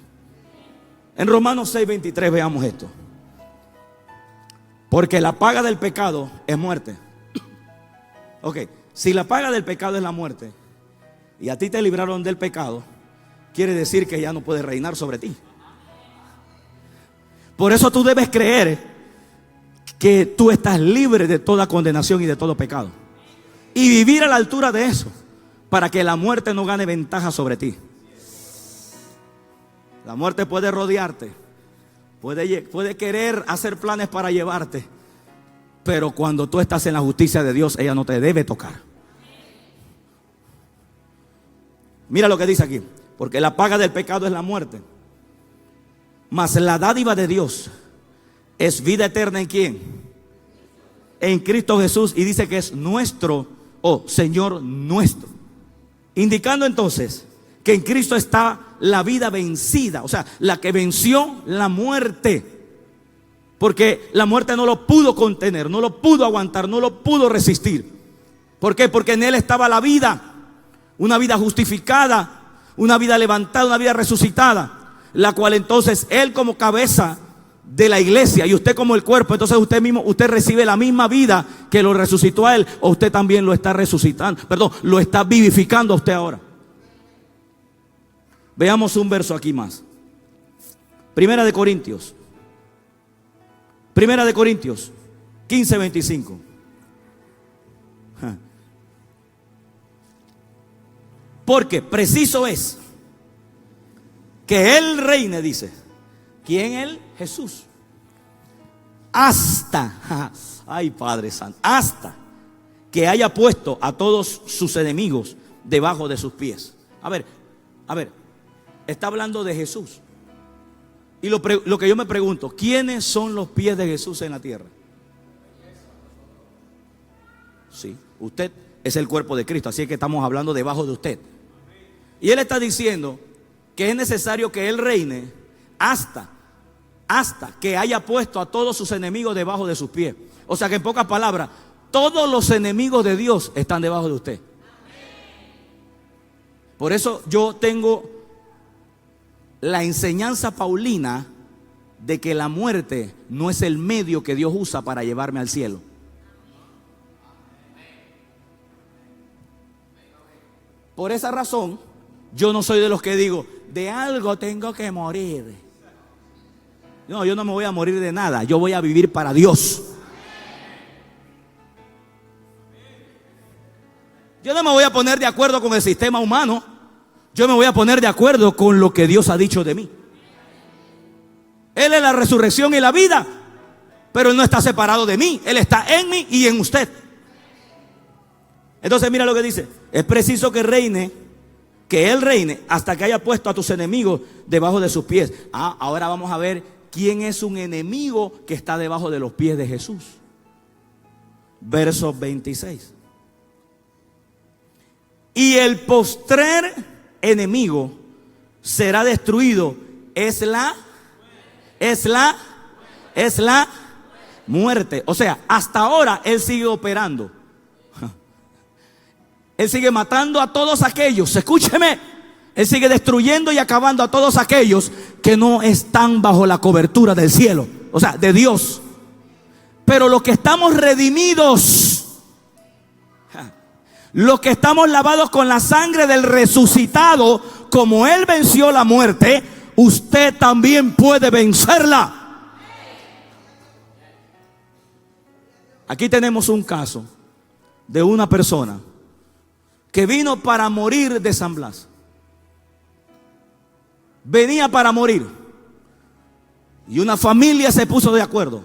S1: En Romanos 6:23 veamos esto. Porque la paga del pecado es muerte. Ok, si la paga del pecado es la muerte y a ti te libraron del pecado, quiere decir que ya no puede reinar sobre ti. Por eso tú debes creer que tú estás libre de toda condenación y de todo pecado, y vivir a la altura de eso, para que la muerte no gane ventaja sobre ti. La muerte puede rodearte, puede querer hacer planes para llevarte, pero cuando tú estás en la justicia de Dios, ella no te debe tocar. Mira lo que dice aquí: porque la paga del pecado es la muerte, mas la dádiva de Dios es vida eterna. ¿En quién? En Cristo Jesús. Y dice que es nuestro, Señor nuestro. Indicando entonces que en Cristo está la vida vencida, o sea, la que venció la muerte. Porque la muerte no lo pudo contener, no lo pudo aguantar, no lo pudo resistir. ¿Por qué? Porque en Él estaba la vida, una vida justificada, una vida levantada, una vida resucitada, la cual entonces Él como cabeza de la iglesia y usted como el cuerpo, entonces usted recibe la misma vida que lo resucitó a Él, o usted también lo está resucitando, lo está vivificando a usted ahora. Veamos un verso aquí más. Primera de Corintios 15:25. Porque preciso es que Él reine, dice. ¿Quién Él? Jesús. Hasta, ay Padre Santo, hasta que haya puesto a todos sus enemigos debajo de sus pies. A ver, está hablando de Jesús. Y lo que yo me pregunto, ¿quiénes son los pies de Jesús en la tierra? Sí, usted es el cuerpo de Cristo, así que estamos hablando debajo de usted. Y Él está diciendo que es necesario que Él reine hasta que haya puesto a todos sus enemigos debajo de sus pies. O sea que en pocas palabras, todos los enemigos de Dios están debajo de usted. Por eso yo tengo la enseñanza paulina de que la muerte no es el medio que Dios usa para llevarme al cielo. Por esa razón, yo no soy de los que digo, de algo tengo que morir. No, yo no me voy a morir de nada, yo voy a vivir para Dios. Yo no me voy a poner de acuerdo con el sistema humano, yo me voy a poner de acuerdo con lo que Dios ha dicho de mí. Él es la resurrección y la vida, pero Él no está separado de mí, Él está en mí y en usted. Entonces mira lo que dice: es preciso que Él reine hasta que haya puesto a tus enemigos debajo de sus pies. Ahora vamos a ver quién es un enemigo que está debajo de los pies de Jesús. Verso 26. Y el postrer enemigo será destruido, es la muerte. O sea, hasta ahora Él sigue operando. Él sigue matando a todos aquellos, escúcheme, Él sigue destruyendo y acabando a todos aquellos que no están bajo la cobertura del cielo, o sea, de Dios. Pero los que estamos redimidos, los que estamos lavados con la sangre del resucitado, como Él venció la muerte, usted también puede vencerla. Aquí tenemos un caso de una persona que vino para morir de San Blas. Venía para morir. Y una familia se puso de acuerdo.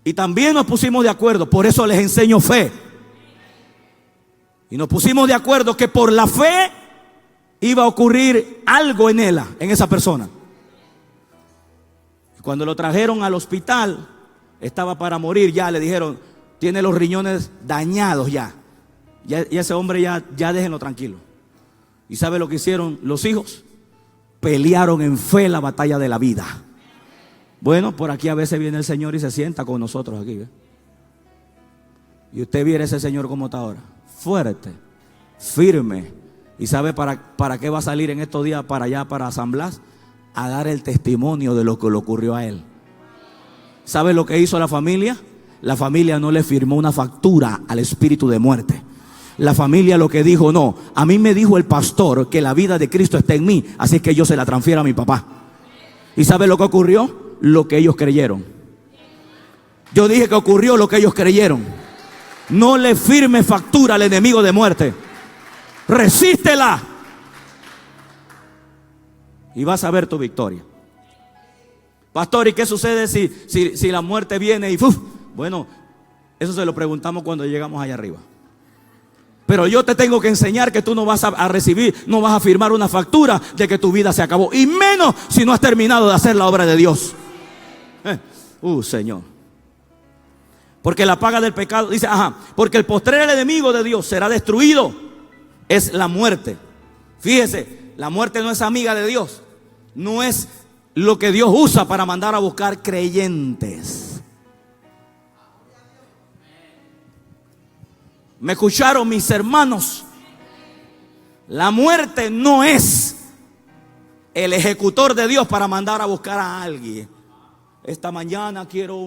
S1: Y también nos pusimos de acuerdo. Por eso les enseño fe. Y nos pusimos de acuerdo que por la fe iba a ocurrir algo en él, en esa persona. Cuando lo trajeron al hospital, estaba para morir ya. Le dijeron, tiene los riñones dañados ya. Y ese hombre ya déjenlo tranquilo. ¿Y sabe lo que hicieron los hijos? Pelearon en fe la batalla de la vida. Bueno, por aquí a veces viene el Señor y se sienta con nosotros aquí, ¿ve? Y usted viera ese Señor como está ahora, fuerte, firme. ¿Y sabe para qué va a salir en estos días para allá, para San Blas? A dar el testimonio de lo que le ocurrió a él. ¿Sabe lo que hizo la familia? La familia no le firmó una factura al espíritu de muerte. La familia lo que dijo: no, a mí me dijo el pastor que la vida de Cristo está en mí, así que yo se la transfiero a mi papá. ¿Y sabe lo que ocurrió? Lo que ellos creyeron. Yo dije que ocurrió lo que ellos creyeron. No le firme factura al enemigo de muerte. Resístela y vas a ver tu victoria. Pastor, ¿y qué sucede si la muerte viene y bueno, eso se lo preguntamos cuando llegamos allá arriba. Pero yo te tengo que enseñar que tú no vas a recibir, no vas a firmar una factura de que tu vida se acabó, y menos si no has terminado de hacer la obra de Dios. Señor. Porque la paga del pecado, dice, porque el postrer enemigo de Dios será destruido, es la muerte. Fíjese, la muerte no es amiga de Dios. No es lo que Dios usa para mandar a buscar creyentes. ¿Me escucharon, mis hermanos? La muerte no es el ejecutor de Dios para mandar a buscar a alguien. Esta mañana quiero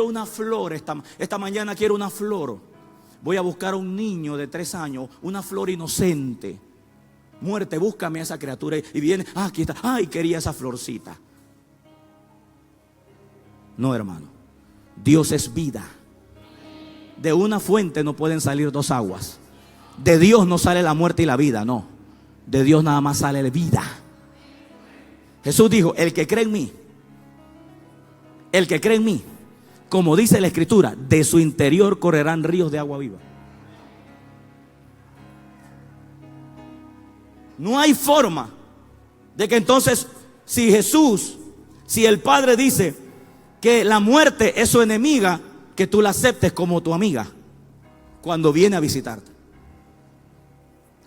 S1: una flor. Esta mañana quiero una flor. Voy a buscar a un niño de 3 años, una flor inocente. Muerte, búscame a esa criatura. Y viene, aquí está. Ay, quería esa florcita. No, hermano. Dios es vida. De una fuente no pueden salir 2 aguas. De Dios no sale la muerte y la vida, no. De Dios nada más sale la vida. Jesús dijo: el que cree en mí, como dice la Escritura, de su interior correrán ríos de agua viva. No hay forma de que entonces, si el Padre dice que la muerte es su enemiga, que tú la aceptes como tu amiga cuando viene a visitarte.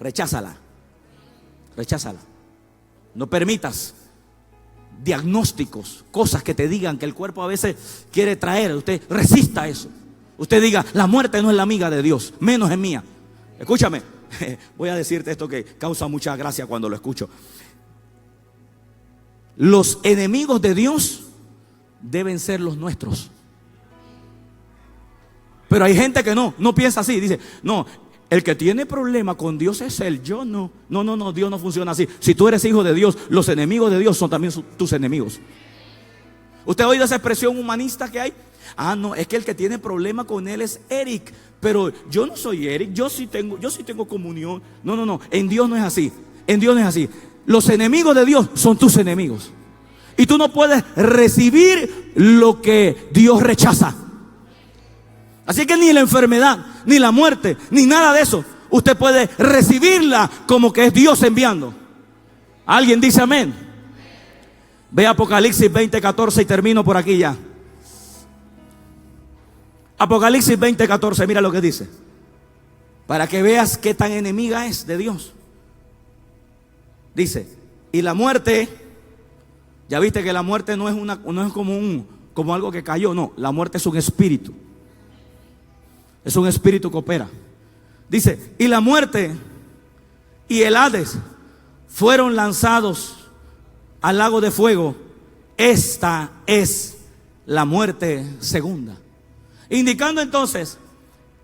S1: Recházala. No permitas diagnósticos, cosas que te digan que el cuerpo a veces quiere traer. Usted resista eso. Usted diga: la muerte no es la amiga de Dios, menos es mía. Escúchame, voy a decirte esto que causa mucha gracia cuando lo escucho. Los enemigos de Dios deben ser los nuestros. Pero hay gente que no piensa así. Dice: no, el que tiene problema con Dios es él, yo no. No, Dios no funciona así. Si tú eres hijo de Dios, los enemigos de Dios son también tus enemigos. ¿Usted ha oído esa expresión humanista que hay? No, es que el que tiene problema con él es Eric. Pero yo no soy Eric, yo sí tengo comunión. No, en Dios no es así. Los enemigos de Dios son tus enemigos. Y tú no puedes recibir lo que Dios rechaza. Así que ni la enfermedad, ni la muerte, ni nada de eso, usted puede recibirla como que es Dios enviando. ¿Alguien dice amén? Ve Apocalipsis 20:14 y termino por aquí ya. Apocalipsis 20:14, mira lo que dice. Para que veas qué tan enemiga es de Dios. Dice: y la muerte, ya viste que la muerte no es como algo que cayó, no, la muerte es un espíritu. Es un espíritu que opera. Dice: y la muerte y el Hades fueron lanzados al lago de fuego. Esta es la muerte segunda. Indicando entonces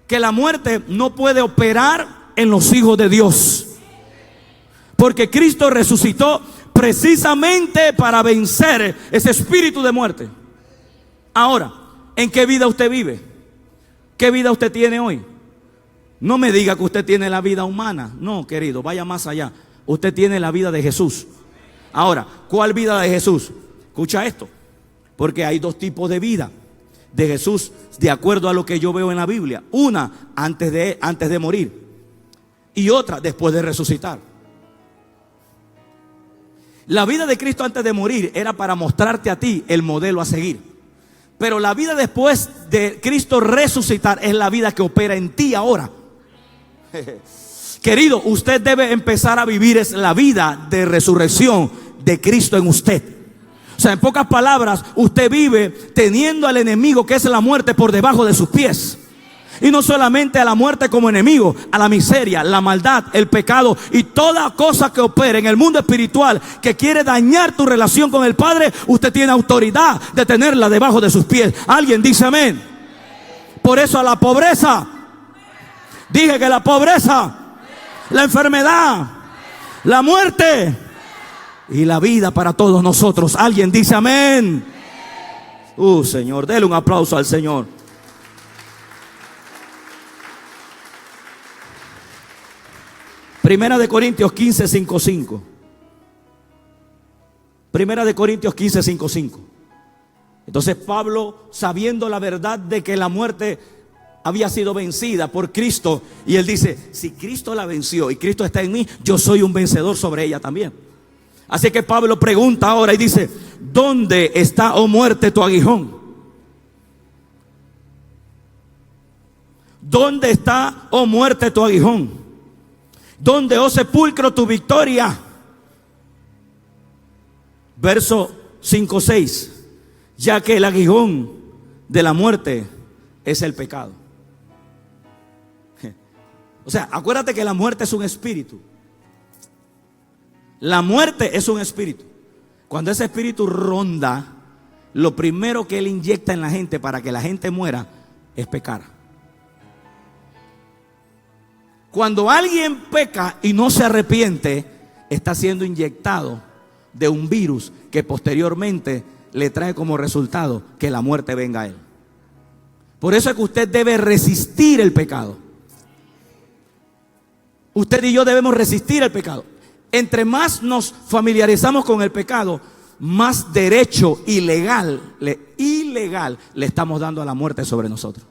S1: que la muerte no puede operar en los hijos de Dios. Porque Cristo resucitó precisamente para vencer ese espíritu de muerte. Ahora, ¿en qué vida usted vive? ¿Qué vida usted tiene hoy? No me diga que usted tiene la vida humana. No, querido, vaya más allá. Usted tiene la vida de Jesús. Ahora, ¿cuál vida de Jesús? Escucha esto. Porque hay 2 tipos de vida de Jesús, de acuerdo a lo que yo veo en la Biblia. Una antes de morir, y otra después de resucitar. La vida de Cristo antes de morir era para mostrarte a ti el modelo a seguir. Pero la vida después de Cristo resucitar es la vida que opera en ti ahora. Querido, usted debe empezar a vivir es la vida de resurrección de Cristo en usted. O sea, en pocas palabras, usted vive teniendo al enemigo, que es la muerte, por debajo de sus pies. Y no solamente a la muerte como enemigo, a la miseria, la maldad, el pecado y toda cosa que opere en el mundo espiritual que quiere dañar tu relación con el Padre. Usted tiene autoridad de tenerla debajo de sus pies. Alguien dice amén. Por eso a la pobreza, dije que la pobreza, la enfermedad, la muerte y la vida para todos nosotros. Alguien dice amén. Señor, déle un aplauso al Señor. Primera de Corintios 15, 5, 5. Primera de Corintios 15, 5, 5. Entonces Pablo, sabiendo la verdad de que la muerte había sido vencida por Cristo, y él dice, si Cristo la venció y Cristo está en mí, yo soy un vencedor sobre ella también. Así que Pablo pregunta ahora y dice, ¿dónde está, oh muerte, tu aguijón? ¿Dónde está, oh muerte, tu aguijón? ¿Dónde, oh sepulcro, tu victoria? Verso 5, 6. Ya que el aguijón de la muerte es el pecado. O sea, acuérdate que la muerte es un espíritu. La muerte es un espíritu. Cuando ese espíritu ronda, lo primero que él inyecta en la gente para que la gente muera es pecar. Cuando alguien peca y no se arrepiente, está siendo inyectado de un virus que posteriormente le trae como resultado que la muerte venga a él. Por eso es que usted debe resistir el pecado. Usted y yo debemos resistir el pecado. Entre más nos familiarizamos con el pecado, más derecho ilegal le estamos dando a la muerte sobre nosotros.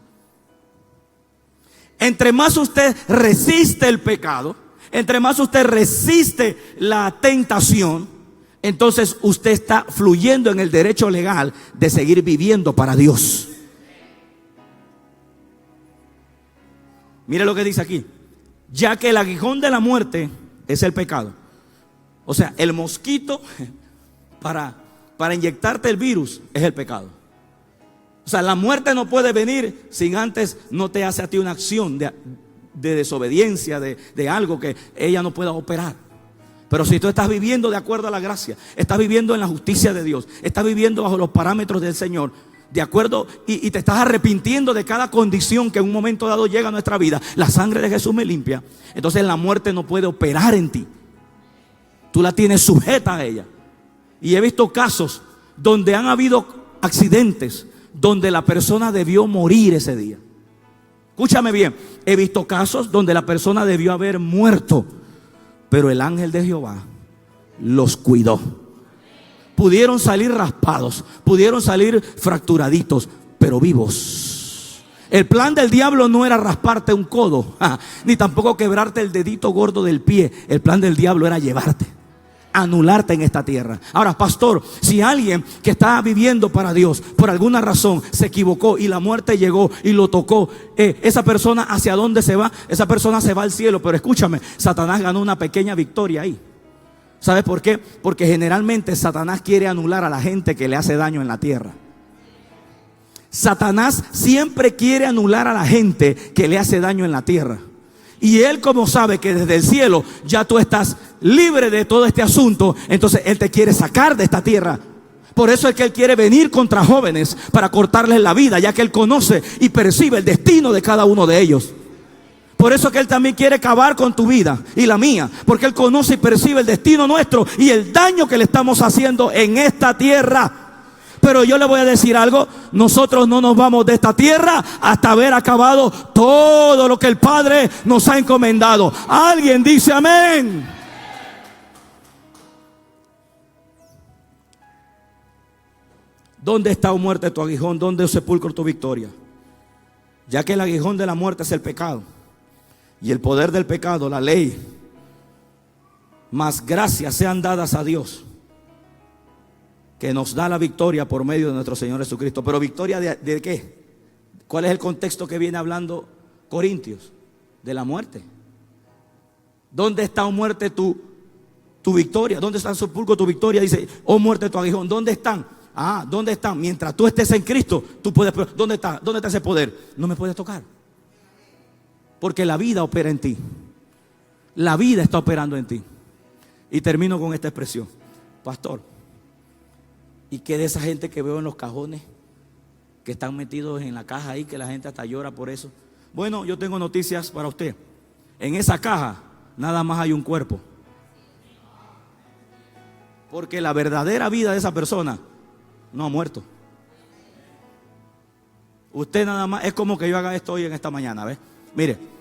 S1: Entre más usted resiste el pecado, entre más usted resiste la tentación, entonces usted está fluyendo en el derecho legal de seguir viviendo para Dios. Mire lo que dice aquí. Ya que el aguijón de la muerte es el pecado. O sea, el mosquito para inyectarte el virus es el pecado. O sea, la muerte no puede venir sin antes no te hace a ti una acción de desobediencia, de algo que ella no pueda operar. Pero si tú estás viviendo de acuerdo a la gracia, estás viviendo en la justicia de Dios, estás viviendo bajo los parámetros del Señor, de acuerdo, y te estás arrepintiendo de cada condición que en un momento dado llega a nuestra vida, la sangre de Jesús me limpia. Entonces la muerte no puede operar en ti. Tú la tienes sujeta a ella. Y he visto casos donde han habido accidentes donde la persona debió morir ese día. Escúchame bien, he visto casos donde la persona debió haber muerto, pero el ángel de Jehová los cuidó. Pudieron salir raspados, pudieron salir fracturaditos, pero vivos. El plan del diablo no era rasparte un codo, ni tampoco quebrarte el dedito gordo del pie. El plan del diablo era llevarte, anularte en esta tierra. Ahora, pastor, si alguien que está viviendo para Dios por alguna razón se equivocó y la muerte llegó y lo tocó, esa persona ¿hacia dónde se va? Esa persona se va al cielo. Pero escúchame, Satanás ganó una pequeña victoria ahí. ¿Sabes por qué? Porque generalmente Satanás quiere anular a la gente que le hace daño en la tierra. Satanás siempre quiere anular a la gente que le hace daño en la tierra. Y él, como sabe que desde el cielo ya tú estás libre de todo este asunto, entonces él te quiere sacar de esta tierra. Por eso es que él quiere venir contra jóvenes para cortarles la vida, ya que él conoce y percibe el destino de cada uno de ellos. Por eso es que él también quiere acabar con tu vida y la mía, porque él conoce y percibe el destino nuestro y el daño que le estamos haciendo en esta tierra. Pero yo le voy a decir algo, nosotros no nos vamos de esta tierra hasta haber acabado todo lo que el Padre nos ha encomendado. Alguien dice amén. ¿Dónde está, oh muerte, tu aguijón? ¿Dónde, oh sepulcro, tu victoria? Ya que el aguijón de la muerte es el pecado, y el poder del pecado, la ley, mas gracias sean dadas a Dios, que nos da la victoria por medio de nuestro Señor Jesucristo. Pero victoria de ¿qué? ¿Cuál es el contexto que viene hablando Corintios? De la muerte. ¿Dónde está, oh muerte, tu victoria? ¿Dónde está el sepulcro, tu victoria? Dice, oh muerte, tu aguijón. ¿Dónde están? ¿Dónde están? Mientras tú estés en Cristo, tú puedes. ¿Dónde está? ¿Dónde está ese poder? No me puedes tocar. Porque la vida opera en ti. La vida está operando en ti. Y termino con esta expresión. Pastor, ¿y qué de esa gente que veo en los cajones? Que están metidos en la caja ahí, que la gente hasta llora por eso. Bueno, yo tengo noticias para usted. En esa caja nada más hay un cuerpo. Porque la verdadera vida de esa persona no ha muerto. Usted nada más, es como que yo haga esto hoy en esta mañana, ¿ves? Mire,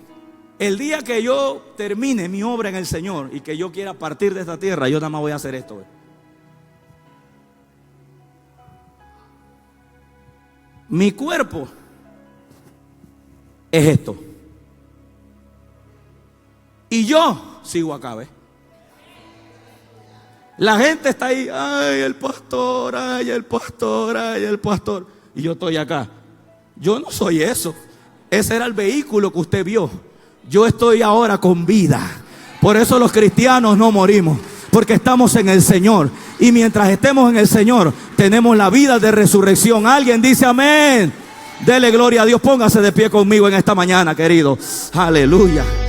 S1: el día que yo termine mi obra en el Señor y que yo quiera partir de esta tierra, yo nada más voy a hacer esto, ¿ves? Mi cuerpo es esto. Y yo sigo acá, ¿ves? La gente está ahí, ay, el pastor, ay, el pastor, ay, el pastor. Y yo estoy acá. Yo no soy eso. Ese era el vehículo que usted vio. Yo estoy ahora con vida. Por eso los cristianos no morimos, porque estamos en el Señor. Y mientras estemos en el Señor, tenemos la vida de resurrección. Alguien dice amén. Dele gloria a Dios. Póngase de pie conmigo en esta mañana, querido. Aleluya.